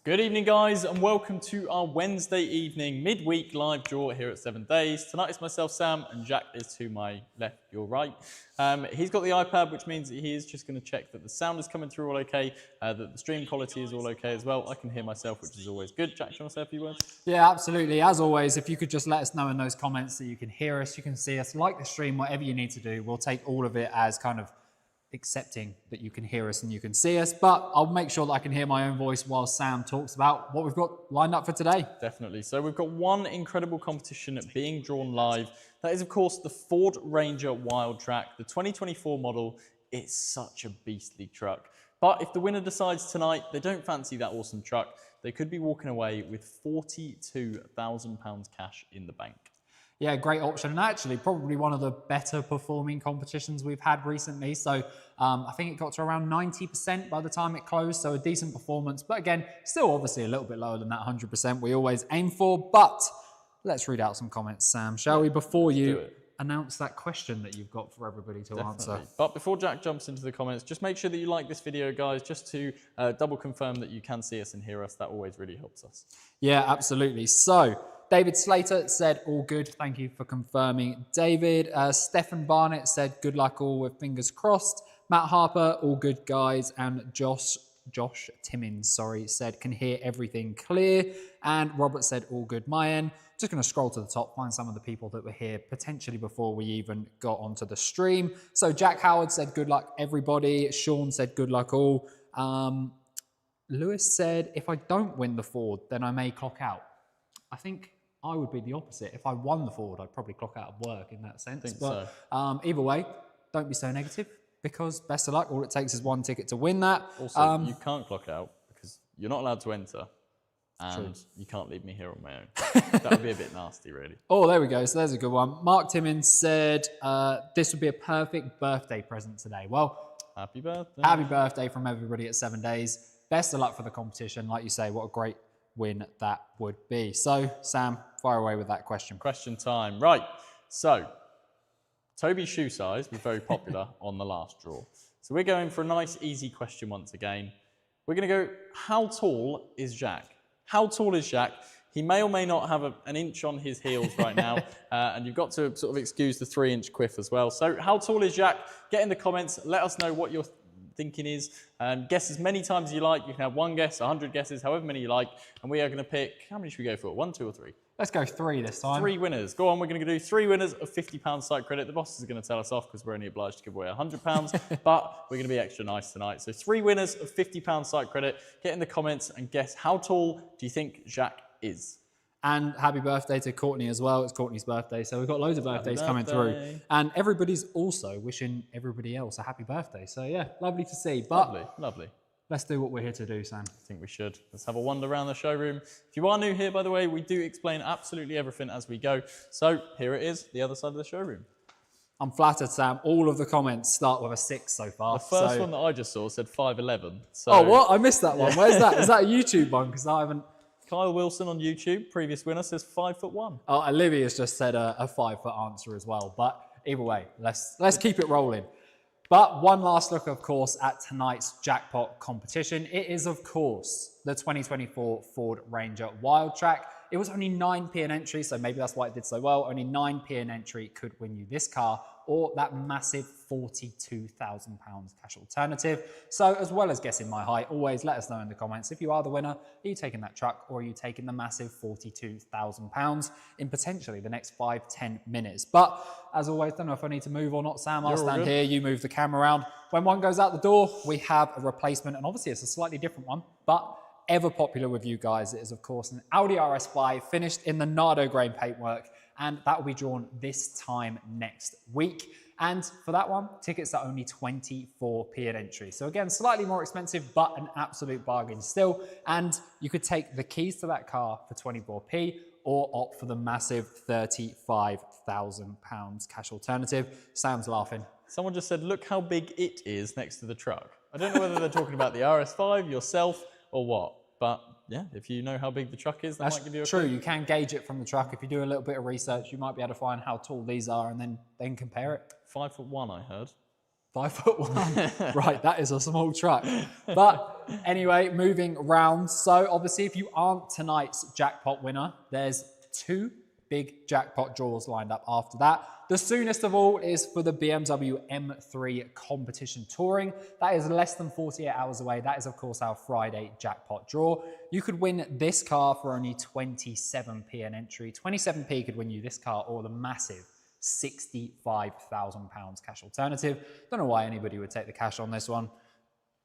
Good evening, guys, and welcome to our Wednesday evening midweek live draw here at 7 Days. Tonight it's myself, Sam, and Jack is to my left, your right. He's got the iPad, which means that he is just going to check that the sound is coming through all okay, that the stream quality is all okay as well. I can hear myself, which is always good. Jack, do you want to say a few words? Yeah, absolutely. As always, if you could just let us know in those comments that you can hear us, you can see us, like the stream, whatever you need to do. We'll take all of it as kind of accepting that you can hear us and you can see us, but I'll make sure that I can hear my own voice while Sam talks about what we've got lined up for today. Definitely. So we've got one incredible competition being drawn live. That is, of course, the Ford Ranger Wildtrak, the 2024 model. It's such a beastly truck. But if the winner decides tonight they don't fancy that awesome truck, they could be walking away with £42,000 cash in the bank. Yeah, great option, and actually probably one of the better performing competitions we've had recently. So I think it got to around 90% by the time it closed, so a decent performance. But again, still obviously a little bit lower than that 100% we always aim for. But let's read out some comments, Sam, shall we, before you announce that question that you've got for everybody to answer. But before Jack jumps into the comments, just make sure that you like this video, guys, just to double confirm that you can see us and hear us. That always really helps us. Yeah, absolutely. So David Slater said, all good. Thank you for confirming, David. Stefan Barnett said, good luck all with fingers crossed. Matt Harper, all good, guys. And Josh Timmins, said, can hear everything clear. And Robert said, all good, my end. Just going to scroll to the top, find some of the people that were here potentially before we even got onto the stream. So Jack Howard said, good luck, everybody. Sean said, good luck all. Lewis said, if I don't win the Ford, then I may clock out. I think I would be the opposite. If I won the Ford, I'd probably clock out of work in that sense. Either way, don't be so negative, because best of luck. All it takes is one ticket to win that. Also, you can't clock out because you're not allowed to enter, and you can't leave me here on my own. That would be a bit nasty, really. Oh, there we go. So there's a good one. Mark Timmins said, this would be a perfect birthday present today. Well, happy birthday. Happy birthday from everybody at 7 Days. Best of luck for the competition. Like you say, what a great win that would be. So, Sam, fire away with that question. Question time. Right. So, Toby's shoe size was very popular on the last draw. So we're going for a nice, easy question once again. We're going to go, how tall is Jack? How tall is Jack? He may or may not have an inch on his heels right now, and you've got to sort of excuse the 3-inch quiff as well. So how tall is Jack? Get in the comments. Let us know what you're thinking is. Guess as many times as you like. You can have one guess, 100 guesses, however many you like. And we are going to pick, how many should we go for? 1, 2 or 3? Let's go 3 this time. 3 winners. Go on, we're going to do 3 winners of £50 site credit. The boss is going to tell us off because we're only obliged to give away £100, but we're going to be extra nice tonight. So 3 winners of £50 site credit. Get in the comments and guess, how tall do you think Jack is? And happy birthday to Courtney as well. It's Courtney's birthday, so we've got loads of birthdays coming through. And everybody's also wishing everybody else a happy birthday. So yeah, lovely to see. But lovely. Let's do what we're here to do, Sam. I think we should. Let's have a wander around the showroom. If you are new here, by the way, we do explain absolutely everything as we go. So here it is, the other side of the showroom. I'm flattered, Sam. All of the comments start with a 6 so far. The first one that I just saw said 5'11". So oh, what? I missed that one. Where's that? Is that a YouTube one? Because I haven't... Kyle Wilson on YouTube, previous winner, says 5'1". Oh, Olivia's just said a 5-foot answer as well. But either way, let's keep it rolling. But one last look, of course, at tonight's jackpot competition. It is, of course, the 2024 Ford Ranger Wildtrak. It was only 9p an entry, so maybe that's why it did so well. Only 9p an entry could win you this car, or that massive £42,000 cash alternative. So as well as guessing my height, always let us know in the comments if you are the winner. Are you taking that truck, or are you taking the massive £42,000 in potentially the next 5-10 minutes? But as always, don't know if I need to move or not, Sam. I'll stand here, you move the camera around. When one goes out the door, we have a replacement, and obviously it's a slightly different one, but ever popular with you guys. It is, of course, an Audi RS5 finished in the Nardo grain paintwork, and that will be drawn this time next week. And for that one, tickets are only 24p an entry. So again, slightly more expensive, but an absolute bargain still. And you could take the keys to that car for 24p, or opt for the massive £35,000 cash alternative. Sam's laughing. Someone just said, look how big it is next to the truck. I don't know whether they're talking about the RS5, yourself, or what. But yeah, if you know how big the truck is, that might give you a clue. You can gauge it from the truck. If you do a little bit of research, you might be able to find how tall these are and then compare it. 5'1", I heard. 5'1". Right, that is a small truck. But anyway, moving round. So obviously, if you aren't tonight's jackpot winner, there's 2 big jackpot draws lined up after that. The soonest of all is for the BMW M3 Competition Touring. That is less than 48 hours away. That is, of course, our Friday jackpot draw. You could win this car for only 27p an entry. 27p could win you this car or the massive £65,000 cash alternative. Don't know why anybody would take the cash on this one.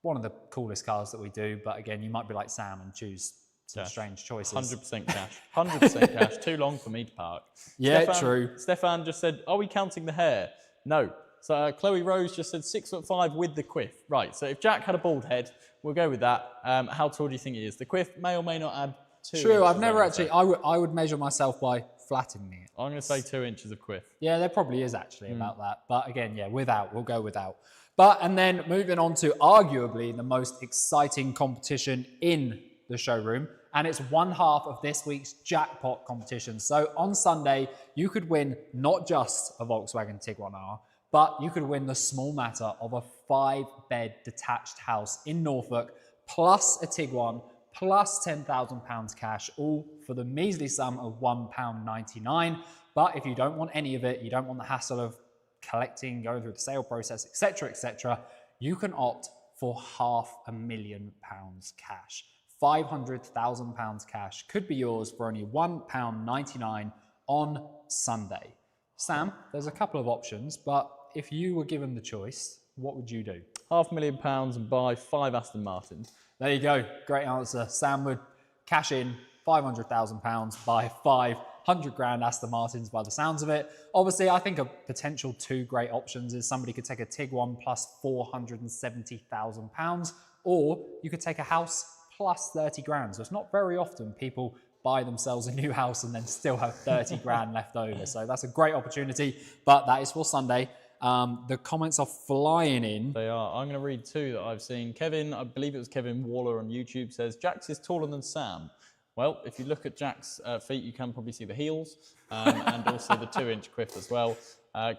One of the coolest cars that we do, but again, you might be like Sam and choose some strange choices. 100% cash. 100% cash. Too long for me to park. Yeah, true. Stefan just said, are we counting the hair? No. So Chloe Rose just said 6'5" with the quiff. Right, so if Jack had a bald head, we'll go with that. How tall do you think he is? The quiff may or may not add 2 True, inches, I've never actually, I would measure myself by flattening it. I'm going to say 2 inches of quiff. Yeah, there probably is actually about that. But again, yeah, without, we'll go without. But, and then moving on to arguably the most exciting competition in the showroom, and it's one half of this week's jackpot competition. So on Sunday, you could win not just a Volkswagen Tiguan R, but you could win the small matter of a 5-bed detached house in Norfolk, plus a Tiguan, plus £10,000 cash, all for the measly sum of £1.99. But if you don't want any of it, you don't want the hassle of collecting, going through the sale process, etc., you can opt for £500,000 cash. £500,000 cash could be yours for only £1.99 on Sunday. Sam, there's a couple of options, but if you were given the choice, what would you do? £500,000 and buy 5 Aston Martins. There you go. Great answer. Sam would cash in £500,000, buy 500 grand Aston Martins by the sounds of it. Obviously, I think a potential 2 great options is somebody could take a Tiguan plus £470,000, or you could take a house plus 30 grand. So it's not very often people buy themselves a new house and then still have 30 grand left over. So that's a great opportunity, but that is for Sunday. The comments are flying in. They are. I'm going to read 2 that I've seen. Kevin, I believe it was Kevin Waller on YouTube, says, Jax is taller than Sam. Well, if you look at Jack's feet, you can probably see the heels and also the 2-inch quiff as well.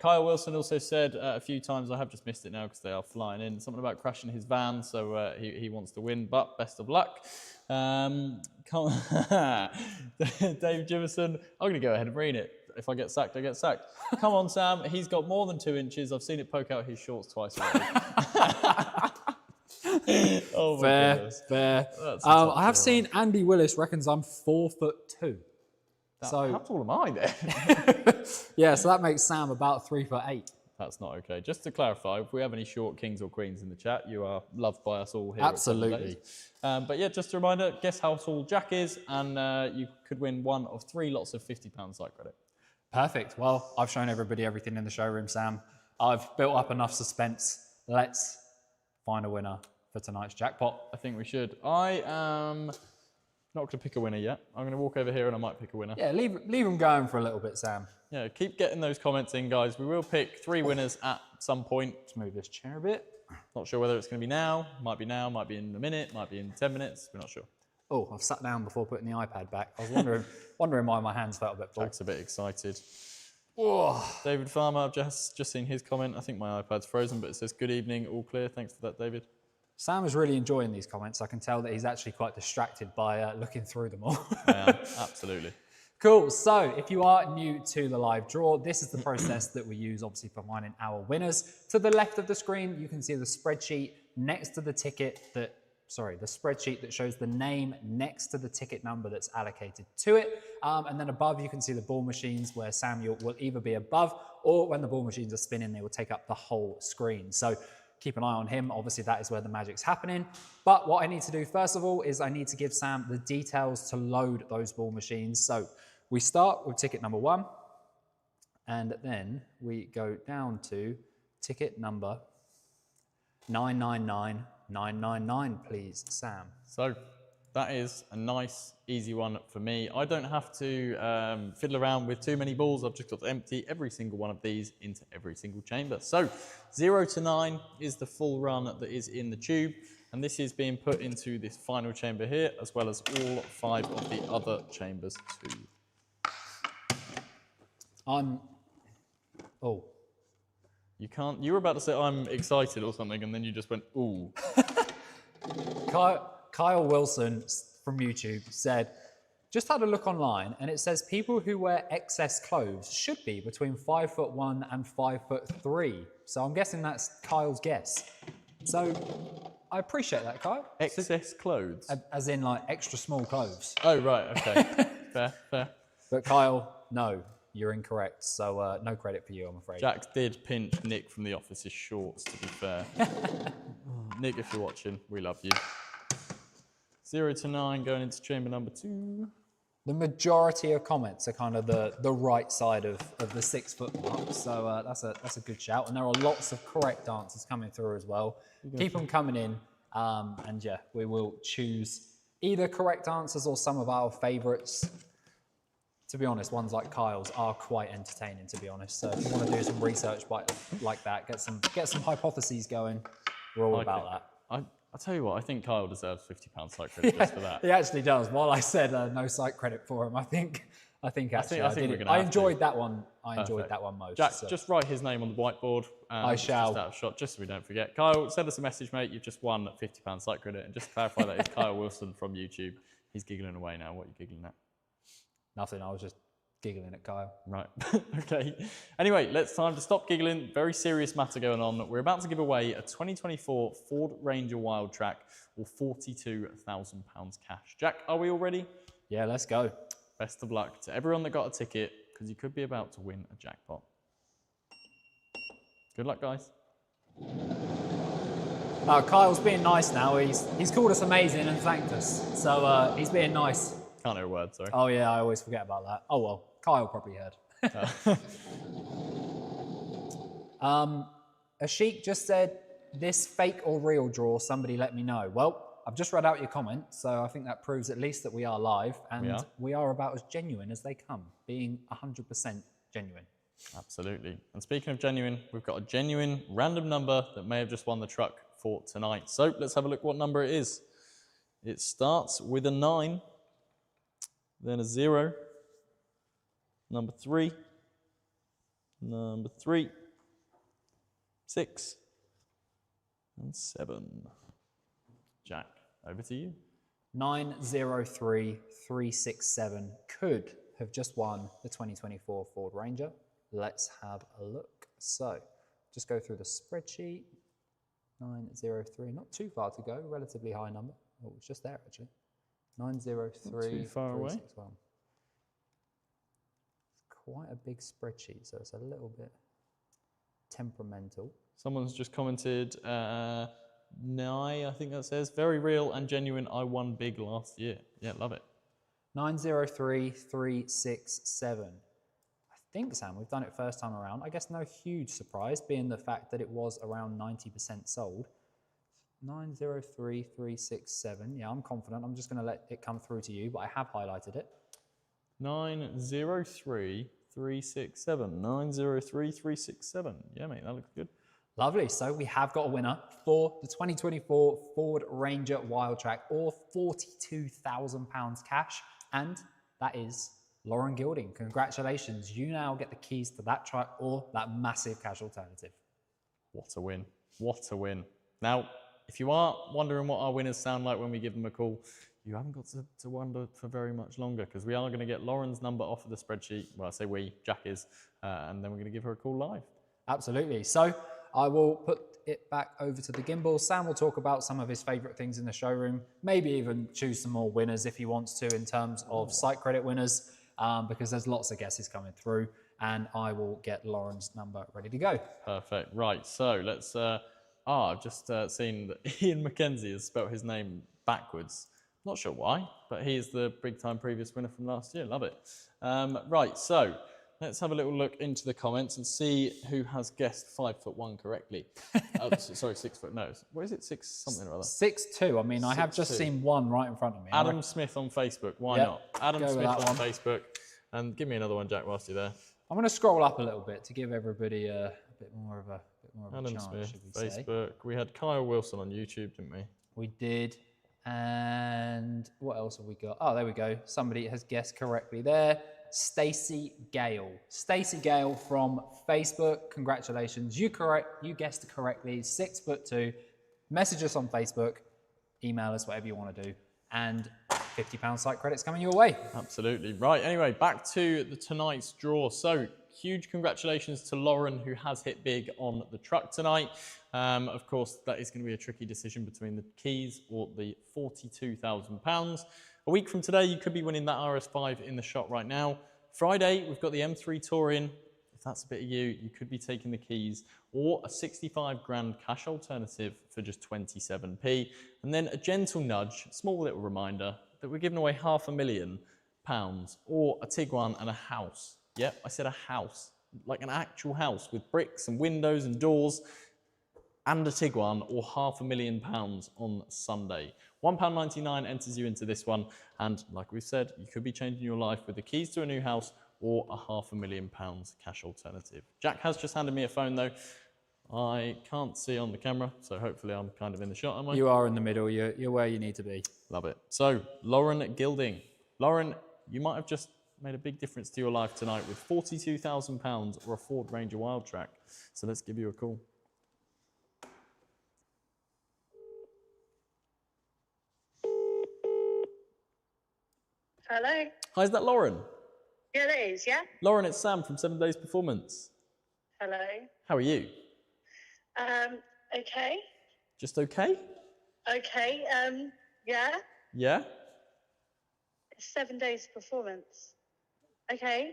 Kyle Wilson also said a few times, I have just missed it now because they are flying in, something about crashing his van, so he wants to win, but best of luck. Dave Jimmerson, I'm going to go ahead and read it. If I get sacked, I get sacked. Come on, Sam, he's got more than 2 inches. I've seen it poke out his shorts twice already. Oh, fair. I have seen Andy Willis reckons I'm 4'2". So how tall am I then? yeah, so that makes Sam about 3'8". That's not okay. Just to clarify, if we have any short kings or queens in the chat, you are loved by us all here. Absolutely. But yeah, just a reminder, guess how tall Jack is, and you could win one of 3 lots of £50 site credit. Perfect. Well, I've shown everybody everything in the showroom, Sam. I've built up enough suspense. Let's find a winner for tonight's jackpot. I think we should. I am not going to pick a winner yet. I'm going to walk over here and I might pick a winner. Yeah, leave them going for a little bit, Sam. Yeah, keep getting those comments in, guys. We will pick 3 winners at some point. Let's move this chair a bit. Not sure whether it's going to be now, might be in a minute, might be in 10 minutes. We're not sure. Oh, I've sat down before putting the iPad back. I was wondering why my hands felt a bit full. Jack's a bit excited. Oh. David Farmer, I've just seen his comment. I think my iPad's frozen, but it says, good evening, all clear. Thanks for that, David. Sam is really enjoying these comments. I can tell that he's actually quite distracted by looking through them all. Yeah, absolutely. Cool. So if you are new to the live draw, this is the process that we use, obviously, for finding our winners. To the left of the screen, you can see the spreadsheet next to the ticket the spreadsheet that shows the name next to the ticket number that's allocated to it. And then above, you can see the ball machines where Samuel will either be above, or when the ball machines are spinning, they will take up the whole screen. So keep an eye on him. Obviously, that is where the magic's happening. But what I need to do, first of all, is I need to give Sam the details to load those ball machines. So we start with ticket number 1, and then we go down to ticket number 999999, please, Sam. So that is a nice, easy one for me. I don't have to fiddle around with too many balls. I've just got to empty every single one of these into every single chamber. So 0 to 9 is the full run that is in the tube. And this is being put into this final chamber here, as well as all 5 of the other chambers too. You can't. You were about to say I'm excited or something, and then you just went, ooh. Kyle Wilson from YouTube said, just had a look online and it says people who wear excess clothes should be between 5'1" and 5'3". So I'm guessing that's Kyle's guess. So I appreciate that, Kyle. Excess clothes? As in like extra small clothes. Oh, right, okay. Fair. But Kyle, no, you're incorrect. So no credit for you, I'm afraid. Jax did pinch Nick from the office's shorts, to be fair. Nick, if you're watching, we love you. 0 to 9 going into chamber number 2. The majority of comments are kind of the right side of the 6 foot mark. So that's a good shout. And there are lots of correct answers coming through as well. Keep them coming in. And yeah, we will choose either correct answers or some of our favorites. To be honest, ones like Kyle's are quite entertaining, to be honest. So if you want to do some research like that, get some hypotheses going, we're all about that. I'll tell you what, I think Kyle deserves £50 site credit just for that. He actually does. While I said no site credit for him, I think actually I enjoyed that one. I enjoyed that one most. Jack, just write his name on the whiteboard. I shall. Just out of shot, just so we don't forget. Kyle, send us a message, mate. You've just won £50 site credit. And just to clarify, that is Kyle Wilson from YouTube. He's giggling away now. What are you giggling at? Nothing. I was just giggling at Kyle. Right. Okay. Anyway, time to stop giggling. Very serious matter going on. We're about to give away a 2024 Ford Ranger Wildtrak or £42,000 cash. Jack, are we all ready? Yeah, let's go. Best of luck to everyone that got a ticket, because you could be about to win a jackpot. Good luck, guys. Kyle's being nice now. He's called us amazing and thanked us. So he's being nice. Can't hear a word, sorry. Oh yeah, I always forget about that. Oh well, Kyle probably heard. Ashik just said, this fake or real draw, somebody let me know. Well, I've just read out your comment, so I think that proves at least that we are live, and we are about as genuine as they come, being 100% genuine. Absolutely. And speaking of genuine, we've got a genuine random number that may have just won the truck for tonight. So let's have a look what number it is. It starts with a 9, then a 0, number 3, 6, and 7. Jack, over to you. 903367 could have just won the 2024 Ford Ranger. Let's have a look. So, just go through the spreadsheet. 903, not too far to go, relatively high number. Oh, it's just there actually. 903. Not too far away. It's quite a big spreadsheet, so it's a little bit temperamental. Someone's just commented, Nye, I think that says, very real and genuine. I won big last year. Yeah, love it. 903367. I think, Sam, we've done it first time around. I guess no huge surprise, being the fact that it was around 90% sold. 903367. Yeah, I'm confident. I'm just going to let it come through to you, but I have highlighted it. 903367. 903367. Yeah, mate, that looks good. Lovely. So we have got a winner for the 2024 Ford Ranger Wildtrak, or £42,000 cash, and that is Lauren Gilding. Congratulations. You now get the keys to that truck or that massive cash alternative. What a win. What a win. Now, if you are wondering what our winners sound like when we give them a call, you haven't got to wonder for very much longer, because we are going to get Lauren's number off of the spreadsheet. Well, I say we, Jack is, and then we're going to give her a call live. Absolutely. So I will put it back over to the gimbal. Sam will talk about some of his favourite things in the showroom, maybe even choose some more winners if he wants to in terms of site credit winners, because there's lots of guesses coming through, and I will get Lauren's number ready to go. Perfect. Right, so let's... I've just seen that Ian McKenzie has spelt his name backwards. Not sure why, but he is the big-time previous winner from last year. Love it. Right, so let's have a little look into the comments and see who has guessed 5'1" correctly. Sorry, 6 foot. No, what is it? 6 something or other. 6'2". I mean, I have just seen one right in front of me. Adam Smith on Facebook. Why not? Adam Smith on Facebook. And give me another one, Jack, whilst you're there. I'm going to scroll up a little bit to give everybody a bit more of a Adam Smith, Facebook. We had Kyle Wilson on YouTube, didn't we? We did. And what else have we got? Oh, there we go. Somebody has guessed correctly there. Stacey Gale. Stacey Gale from Facebook. Congratulations. You guessed it correctly. 6'2". Message us on Facebook. Email us, whatever you want to do. And £50 site credits coming your way. Absolutely. Right, anyway, back to tonight's draw. So, huge congratulations to Lauren, who has hit big on the truck tonight. Of course, that is going to be a tricky decision between the keys or the £42,000. A week from today, you could be winning that RS5 in the shop right now. Friday, we've got the M3 Touring. If that's a bit of you could be taking the keys, or a 65 grand cash alternative for just 27p. And then a gentle nudge, small little reminder that we're giving away £500,000 or a Tiguan and a house. Yep, I said a house, like an actual house with bricks and windows and doors, and a Tiguan, or £500,000 on Sunday. £1.99 enters you into this one, and like we said, you could be changing your life with the keys to a new house or a £500,000 cash alternative. Jack has just handed me a phone though. I can't see on the camera, so hopefully I'm kind of in the shot, am I? You are in the middle. You're where you need to be. Love it. So, Lauren Gilding. Lauren, you might have just made a big difference to your life tonight with £42,000 or a Ford Ranger Wildtrak. So let's give you a call. Hello. Hi, is that Lauren? Yeah, it is, yeah? Lauren, it's Sam from 7 Days Performance. Hello. How are you? Okay. Just okay? Okay, yeah. Yeah? It's 7 days performance. Okay,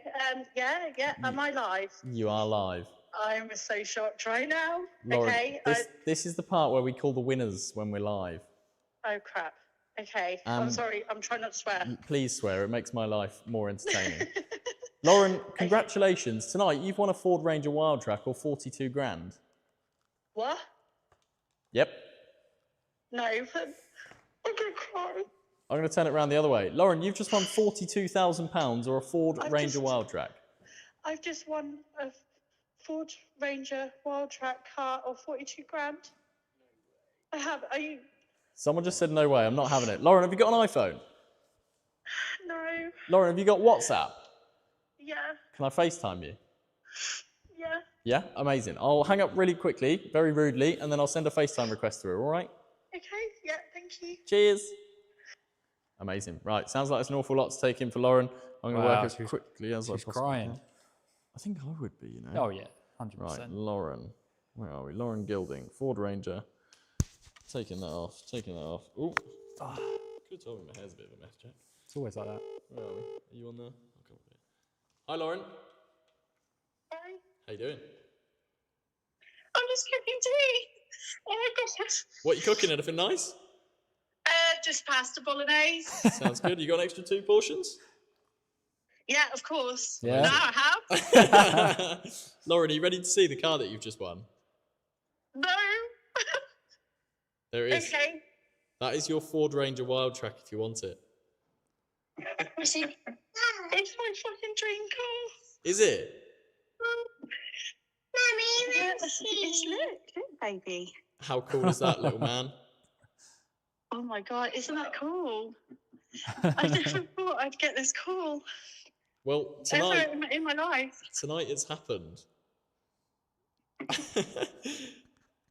yeah. Am I live? You are live. I'm so shocked right now. Lauren, Okay. this is the part where we call the winners when we're live. Oh, crap. Okay, I'm sorry. I'm trying not to swear. Please swear, it makes my life more entertaining. Lauren, congratulations. Tonight, you've won a Ford Ranger Wildtrak or 42 grand. What? Yep. No, but I'm going to cry. I'm going to turn it around the other way. Lauren, you've just won £42,000 or a Ford Ranger Wildtrak. I've just won a Ford Ranger Wildtrak car or 42 grand. I have. Are you... Someone just said no way, I'm not having it. Lauren, have you got an iPhone? No. Lauren, have you got WhatsApp? Yeah. Can I FaceTime you? Yeah. Yeah? Amazing. I'll hang up really quickly, very rudely, and then I'll send a FaceTime request through, all right? Okay, yeah, thank you. Cheers. Amazing. Right, sounds like it's an awful lot to take in for Lauren. I'm going to work as quickly as I possibly crying. can. I think I would be, you know. Oh, yeah, 100%. Right, Lauren. Where are we? Lauren Gilding, Ford Ranger. Taking that off, Ooh. Could have told me my hair's a bit of a mess, Jack. It's always like that. Where are we? Are you on there? I'll come up here. Hi, Lauren. Hi. How you doing? I'm just cooking tea. Oh my gosh. What are you cooking? Anything nice? Just pasta bolognese. Sounds good. You got an extra 2 portions? Yeah, of course. Yeah. Now I have. Lauren, are you ready to see the car that you've just won? No. There it is. Okay. That is your Ford Ranger Wildtrak if you want it. It's my fucking dream car. Is it? Mommy, let's see. Look, baby. How cool is that, little man? Oh my god, isn't that cool? I never thought I'd get this cool. Well, Ever tonight in my life. it's happened.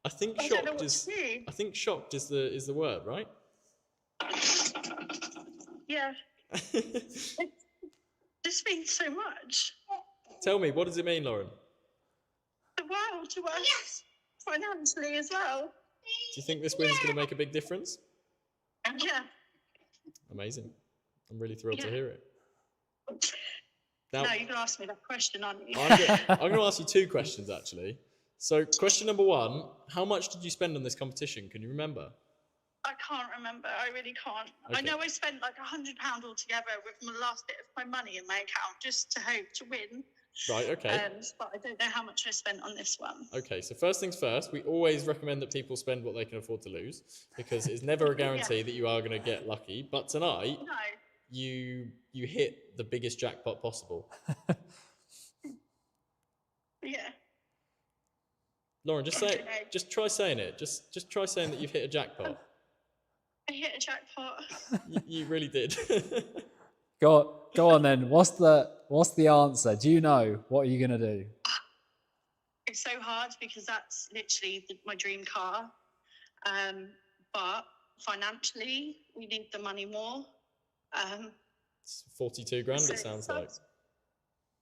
I think I don't know shocked what is. to do. I think shocked is the word, right? Yeah. It just means so much. Tell me, what does it mean, Lauren? The world to us, financially as well. Do you think this win's going to make a big difference? Yeah. Amazing. I'm really thrilled to Yeah. hear it. Now, No, you're going to ask me that question, aren't you? I'm going to ask you 2 questions, actually. So, question number 1, how much did you spend on this competition? Can you remember? I can't remember. I really can't. Okay. I know I spent like £100 altogether with the last bit of my money in my account just to hope to win. Right, okay. But I don't know how much I spent on this one. Okay, so first things first, we always recommend that people spend what they can afford to lose, because it's never a guarantee that you are going to get lucky. But tonight, No. you hit the biggest jackpot possible. Yeah. Lauren, just say it. Just try saying it. Just try saying that you've hit a jackpot. I hit a jackpot. You really did. Go on then. What's the What's the answer? Do you know? What are you going to do? It's so hard because that's literally my dream car. But financially, we need the money more. It's 42 grand, so it sounds like.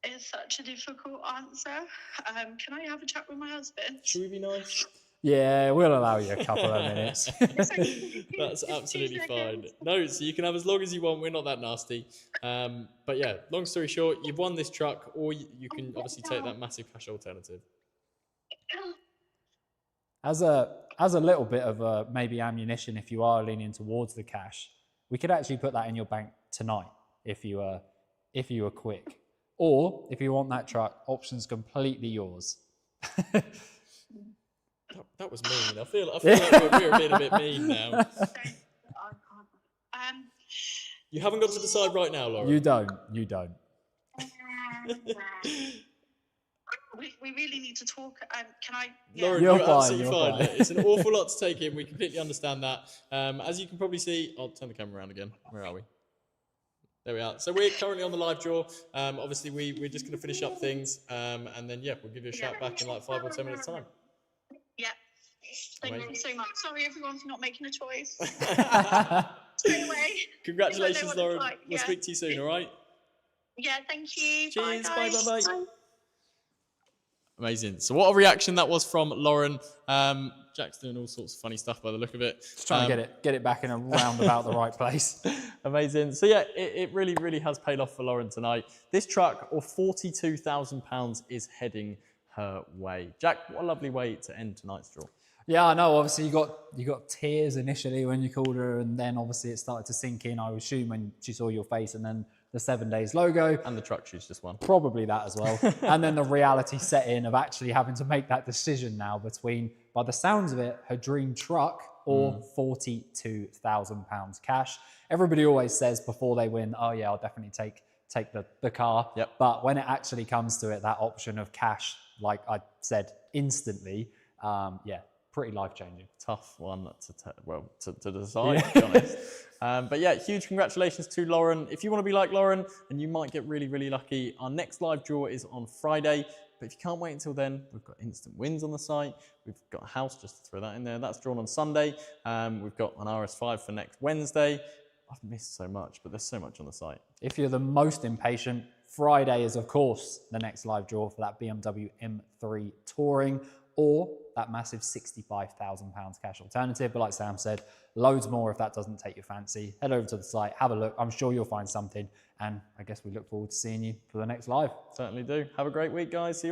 It's such a difficult answer. Can I have a chat with my husband? Should we be nice? Yeah, we'll allow you a couple of minutes. That's absolutely fine. No, so you can have as long as you want. We're not that nasty. But yeah, long story short, you've won this truck, or you can obviously take that massive cash alternative. As a little bit of maybe ammunition, if you are leaning towards the cash, we could actually put that in your bank tonight if you were quick. Or if you want that truck, option's completely yours. That was mean. I feel like we're being a bit mean now. You haven't got to decide right now, Lauren. You don't. We really need to talk. Can I? Yeah. Lauren, you're absolutely fine. It's an awful lot to take in. We completely understand that. As you can probably see, I'll turn the camera around again. Where are we? There we are. So we're currently on the live draw. Obviously, we're just going to finish up things. And then, yeah, we'll give you a shout back in like 5 or 10 minutes' time. Yeah. Thank you so much. Sorry, everyone, for not making a choice. Anyway. Congratulations, Lauren. We'll speak to you soon, all right? Yeah, thank you. Cheers. Bye, guys. Bye. Amazing. So what a reaction that was from Lauren. Jack's doing all sorts of funny stuff by the look of it. Just trying to get it back in a roundabout the right place. Amazing. So yeah, it really, really has paid off for Lauren tonight. This truck of £42,000 is heading her way. Jack, what a lovely way to end tonight's draw. Yeah, I know. Obviously, you got tears initially when you called her, and then obviously it started to sink in. I assume when she saw your face, and then the 7 Days logo. And the truck she's just won. Probably that as well. And then the reality set in of actually having to make that decision now between, by the sounds of it, her dream truck or £42,000 cash. Everybody always says before they win, oh yeah, I'll definitely take the car. Yep. But when it actually comes to it, that option of cash, like I said, instantly, yeah, pretty life-changing. Tough one to decide, to be honest. But yeah, huge congratulations to Lauren. If you want to be like Lauren, and you might get really, really lucky, our next live draw is on Friday. But if you can't wait until then, we've got instant wins on the site. We've got a house, just to throw that in there. That's drawn on Sunday. We've got an RS5 for next Wednesday. I've missed so much, but there's so much on the site. If you're the most impatient, Friday is, of course, the next live draw for that BMW M3 Touring, or that massive £65,000 cash alternative. But like Sam said, loads more if that doesn't take your fancy. Head over to the site, have a look. I'm sure you'll find something. And I guess we look forward to seeing you for the next live. Certainly do. Have a great week, guys. See you on